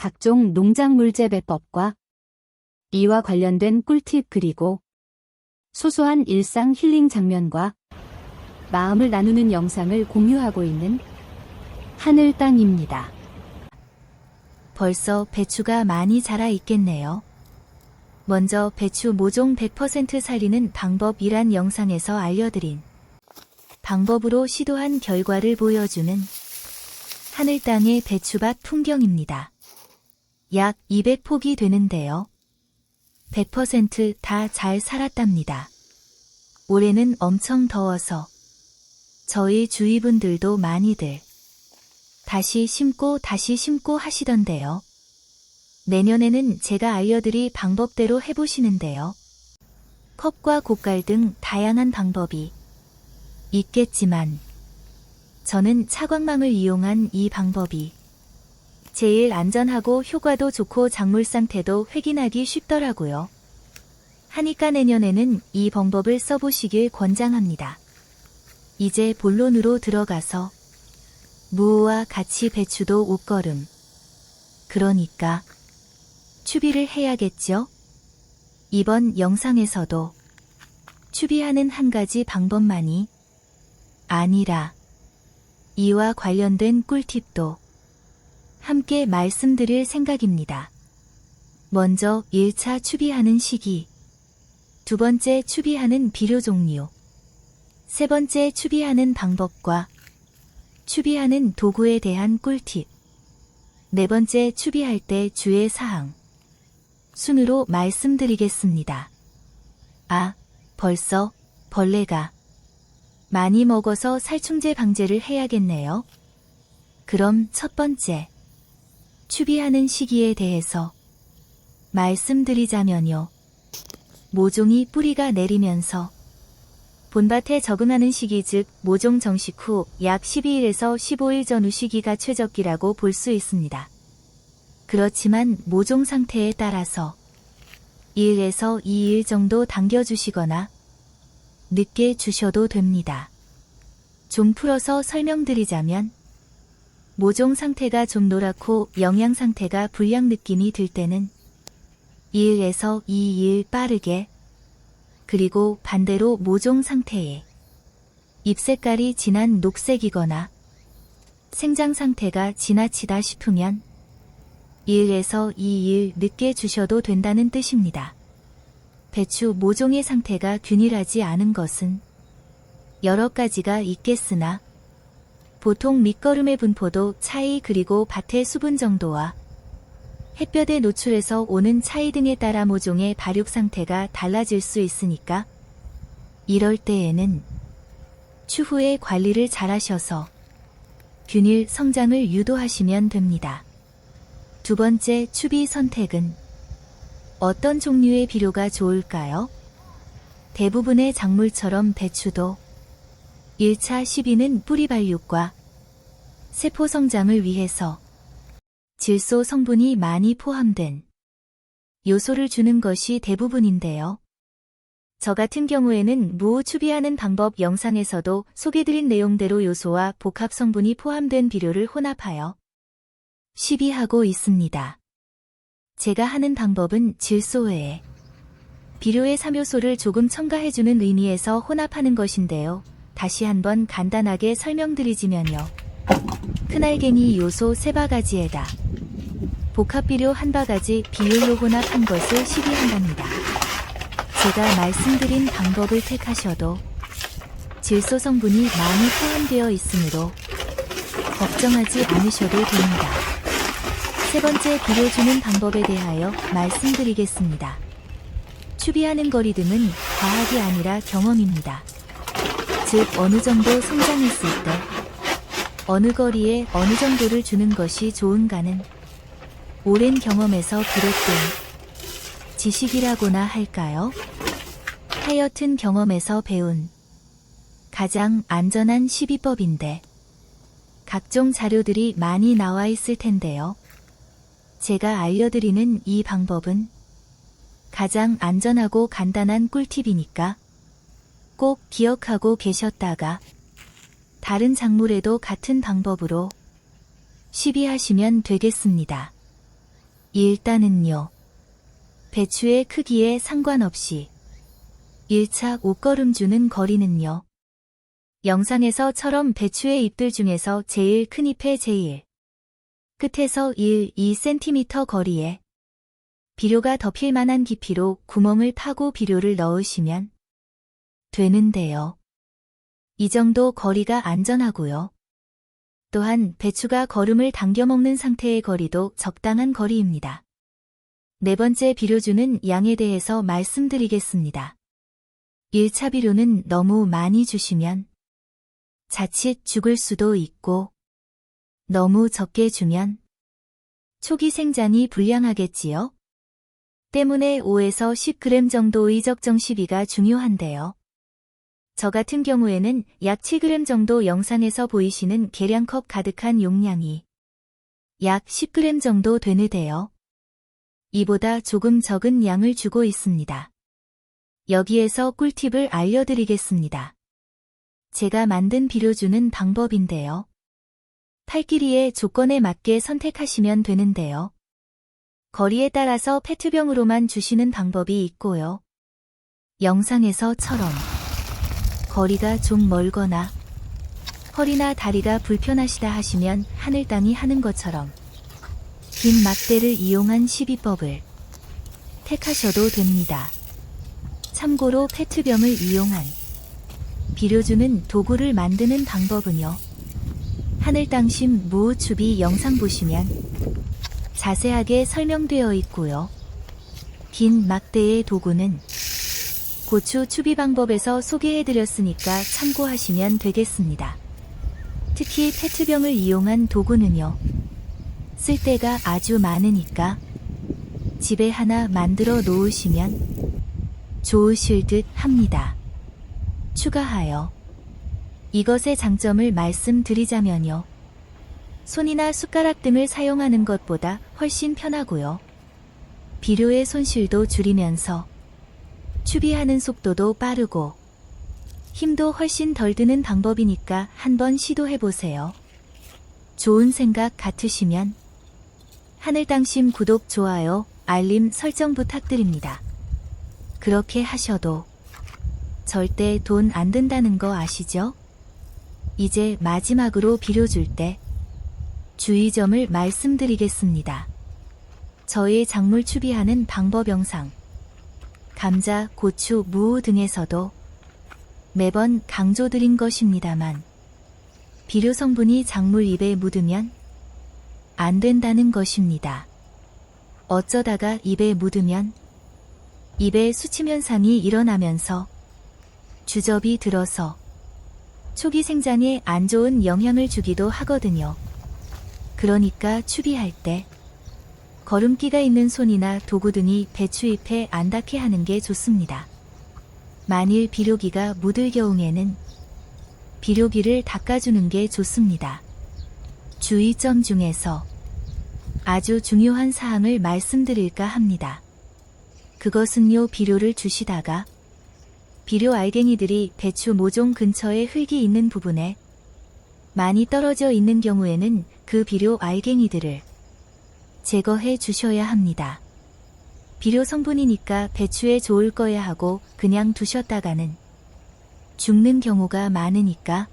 각종 농작물 재배법과 이와 관련된 꿀팁 그리고 소소한 일상 힐링 장면과 마음을 나누는 영상을 공유하고 있는 하늘땅입니다. 벌써 배추가 많이 자라 있겠네요. 먼저 배추 모종 100% 살리는 방법이란 영상에서 알려드린 방법으로 시도한 결과를 보여주는 하늘땅의 배추밭 풍경입니다. 약 200폭이 되는데요. 100% 다 잘 살았답니다. 올해는 엄청 더워서 저희 주위 분들도 많이들 다시 심고 하시던데요. 내년에는 제가 알려드릴 방법대로 해보시는데요. 컵과 고깔 등 다양한 방법이 있겠지만 저는 차광망을 이용한 이 방법이 제일 안전하고 효과도 좋고 작물 상태도 확인하기 쉽더라고요. 하니까 내년에는 이 방법을 써보시길 권장합니다. 이제 본론으로 들어가서 무와 같이 배추도 옷걸음, 그러니까 추비를 해야겠죠? 이번 영상에서도 추비하는 한 가지 방법만이 아니라 이와 관련된 꿀팁도 함께 말씀드릴 생각입니다. 먼저 1차 추비하는 시기, 두 번째 추비하는 비료 종류, 세 번째 추비하는 방법과 추비하는 도구에 대한 꿀팁, 네 번째 추비할 때 주의 사항 순으로 말씀드리겠습니다. 벌써 벌레가 많이 먹어서 살충제 방제를 해야겠네요. 그럼 첫 번째, 추비하는 시기에 대해서 말씀드리자면요. 모종이 뿌리가 내리면서 본밭에 적응하는 시기 즉 모종 정식 후 약 12일에서 15일 전후 시기가 최적기라고 볼 수 있습니다. 그렇지만 모종 상태에 따라서 1에서 2일 정도 당겨주시거나 늦게 주셔도 됩니다. 좀 풀어서 설명드리자면 모종 상태가 좀 노랗고 영양 상태가 불량 느낌이 들 때는 1에서 2일 빠르게, 그리고 반대로 모종 상태에 잎 색깔이 진한 녹색이거나 생장 상태가 지나치다 싶으면 1에서 2일 늦게 주셔도 된다는 뜻입니다. 배추 모종의 상태가 균일하지 않은 것은 여러 가지가 있겠으나 보통 밑거름의 분포도 차이 그리고 밭의 수분 정도와 햇볕에 노출해서 오는 차이 등에 따라 모종의 발육 상태가 달라질 수 있으니까 이럴 때에는 추후에 관리를 잘 하셔서 균일 성장을 유도하시면 됩니다. 두 번째 추비 선택은 어떤 종류의 비료가 좋을까요? 대부분의 작물처럼 배추도 1차 시비는 뿌리 발육과 세포 성장을 위해서 질소 성분이 많이 포함된 요소를 주는 것이 대부분인데요. 저 같은 경우에는 무 추비하는 방법 영상에서도 소개드린 내용대로 요소와 복합 성분이 포함된 비료를 혼합하여 시비하고 있습니다. 제가 하는 방법은 질소 외에 비료의 3요소를 조금 첨가해주는 의미에서 혼합하는 것인데요. 다시 한번 간단하게 설명드리자면요. 큰알갱이 요소 3바가지에다 복합비료 1바가지 비율로 혼합한 것을 시비한답니다. 제가 말씀드린 방법을 택하셔도 질소 성분이 많이 포함되어 있으므로 걱정하지 않으셔도 됩니다. 세 번째 비료 주는 방법에 대하여 말씀드리겠습니다. 추비하는 거리듬은 과학이 아니라 경험입니다. 즉 어느 정도 성장했을 때 어느 거리에 어느 정도를 주는 것이 좋은가는 오랜 경험에서 비롯된 지식이라고나 할까요? 하여튼 경험에서 배운 가장 안전한 시비법인데 각종 자료들이 많이 나와 있을 텐데요. 제가 알려드리는 이 방법은 가장 안전하고 간단한 꿀팁이니까 꼭 기억하고 계셨다가 다른 작물에도 같은 방법으로 시비하시면 되겠습니다. 일단은요. 배추의 크기에 상관없이 1차 옷걸음 주는 거리는요. 영상에서처럼 배추의 잎들 중에서 제일 큰 잎의 제일 끝에서 2cm 거리에 비료가 덮일 만한 깊이로 구멍을 파고 비료를 넣으시면 되는데요. 이 정도 거리가 안전하고요. 또한 배추가 거름을 당겨 먹는 상태의 거리도 적당한 거리입니다. 네 번째 비료주는 양에 대해서 말씀드리겠습니다. 1차 비료는 너무 많이 주시면 자칫 죽을 수도 있고 너무 적게 주면 초기 생장이 불량하겠지요. 때문에 5에서 10g 정도의 적정 시비가 중요한데요. 저 같은 경우에는 약 7g 정도 영상에서 보이시는 계량컵 가득한 용량이 약 10g 정도 되는데요. 이보다 조금 적은 양을 주고 있습니다. 여기에서 꿀팁을 알려드리겠습니다. 제가 만든 비료 주는 방법인데요. 팔길이의 조건에 맞게 선택하시면 되는데요. 거리에 따라서 페트병으로만 주시는 방법이 있고요. 영상에서처럼 거리가 좀 멀거나 허리나 다리가 불편하시다 하시면 하늘땅이 하는 것처럼 긴 막대를 이용한 시비법을 택하셔도 됩니다. 참고로 페트병을 이용한 비료주는 도구를 만드는 방법은요. 하늘땅심 무추비 영상 보시면 자세하게 설명되어 있고요. 긴 막대의 도구는 고추 추비 방법에서 소개해드렸으니까 참고하시면 되겠습니다. 특히 페트병을 이용한 도구는요. 쓸데가 아주 많으니까 집에 하나 만들어 놓으시면 좋으실 듯 합니다. 추가하여 이것의 장점을 말씀드리자면요. 손이나 숟가락 등을 사용하는 것보다 훨씬 편하고요. 비료의 손실도 줄이면서 추비하는 속도도 빠르고 힘도 훨씬 덜 드는 방법이니까 한번 시도해보세요. 좋은 생각 같으시면 하늘땅심 구독, 좋아요, 알림 설정 부탁드립니다. 그렇게 하셔도 절대 돈 안 든다는 거 아시죠? 이제 마지막으로 비료 줄 때 주의점을 말씀드리겠습니다. 저의 작물 추비하는 방법 영상, 감자, 고추, 무 등에서도 매번 강조드린 것입니다만 비료 성분이 작물 잎에 묻으면 안 된다는 것입니다. 어쩌다가 잎에 묻으면 잎에 수침 현상이 일어나면서 주접이 들어서 초기 생장에 안 좋은 영향을 주기도 하거든요. 그러니까 추비할 때 거름기가 있는 손이나 도구 등이 배추잎에 안 닿게 하는 게 좋습니다. 만일 비료기가 묻을 경우에는 비료기를 닦아주는 게 좋습니다. 주의점 중에서 아주 중요한 사항을 말씀드릴까 합니다. 그것은요, 비료를 주시다가 비료 알갱이들이 배추 모종 근처에 흙이 있는 부분에 많이 떨어져 있는 경우에는 그 비료 알갱이들을 제거해 주셔야 합니다. 비료 성분이니까 배추에 좋을 거야 하고 그냥 두셨다가는 죽는 경우가 많으니까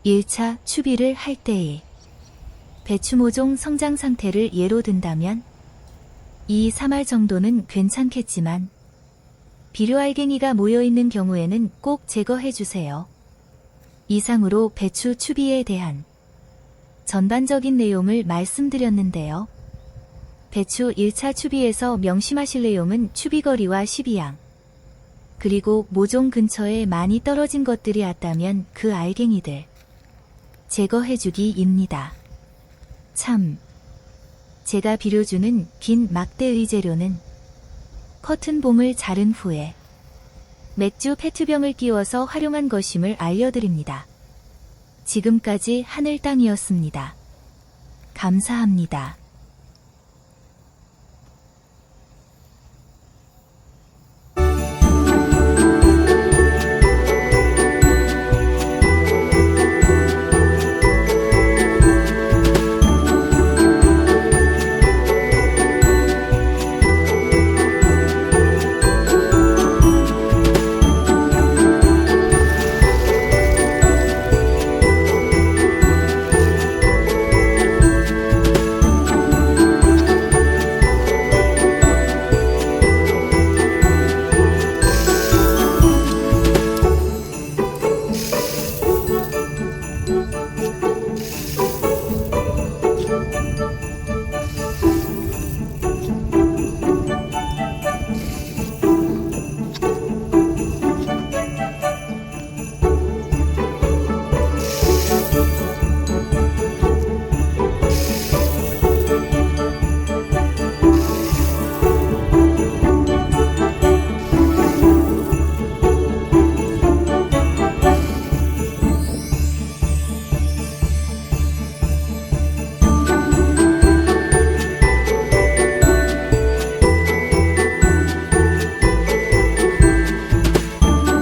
1차 추비를 할 때의 배추 모종 성장 상태를 예로 든다면 2, 3알 정도는 괜찮겠지만 비료 알갱이가 모여있는 경우에는 꼭 제거해 주세요. 이상으로 배추 추비에 대한 전반적인 내용을 말씀드렸는데요. 배추 1차 추비에서 명심하실 내용은 추비거리와 시비양, 그리고 모종 근처에 많이 떨어진 것들이 있다면 그 알갱이들 제거해주기입니다. 참, 제가 비료주는 긴 막대의 재료는 커튼봉을 자른 후에 맥주 페트병을 끼워서 활용한 것임을 알려드립니다. 지금까지 하늘땅이었습니다. 감사합니다.